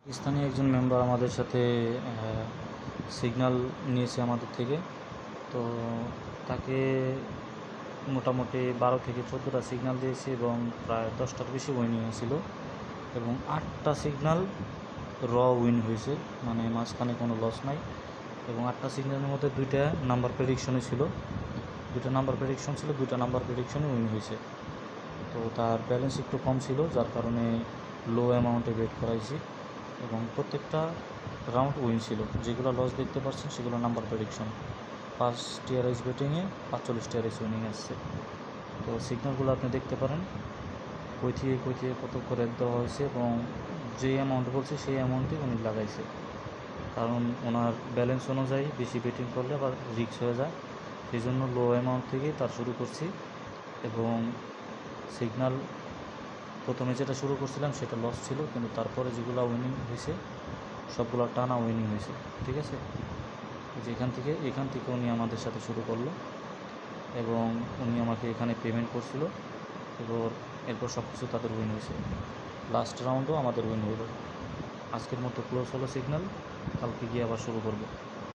স্থানীয় একজন মেম্বার আমাদের সাথে সিগন্যাল নিয়েছে আমাদের থেকে। তো তাকে মোটামুটি 12 থেকে 14টা সিগন্যাল দিয়েছি এবং প্রায় 10টার বেশি উইনিং হয়েছিল এবং 8টা সিগন্যাল উইন হয়েছে, মানে মাঝখানে কোনো লস নাই। এবং 8টা সিগন্যালের মধ্যে 2টা নাম্বার প্রেডিকশনই ছিল, 2টা নাম্বার প্রেডিকশন ছিল, 2টা নাম্বার প্রেডিকশনই উইন হয়েছে। তো তার ব্যালেন্স একটু কম ছিল, যার কারণে লো অ্যামাউন্টে বেট করাইছি এবং প্রত্যেকটা রাউন্ড উইন ছিল। যেগুলো লস দেখতে পাচ্ছেন সেগুলো নাম্বার প্রেডিকশন। 5 টিআরএস বেটিংয়ে 45 টিআরএস উইনিং আসছে। তো সিগন্যালগুলো আপনি দেখতে পারেন কই থেকে কত করে দেওয়া হয়েছে এবং যে অ্যামাউন্ট বলছে সেই অ্যামাউন্টই উনি লাগাইছে। কারণ ওনার ব্যালেন্স অনুযায়ী বেশি বেটিং করলে আবার রিস্ক হয়ে যায়, সেই জন্য লো অ্যামাউন্ট থেকেই তার শুরু করছি। এবং সিগন্যাল প্রথমে যেটা শুরু করছিলাম সেটা লস ছিল, কিন্তু তারপরে যেগুলো উইনিং হয়েছে সবগুলো টানা উইনিং হয়েছে। ঠিক আছে, এখান থেকে উনি আমাদের সাথে শুরু করলো এবং উনি আমাকে এখানে পেমেন্ট করছিল। এরপর সব কিছু তাদের উইন হয়েছে। লাস্ট রাউন্ডও আমাদের উইন হইল। আজকের মতো ক্লোজ হলো সিগন্যাল, কালকে গিয়ে আবার শুরু করব।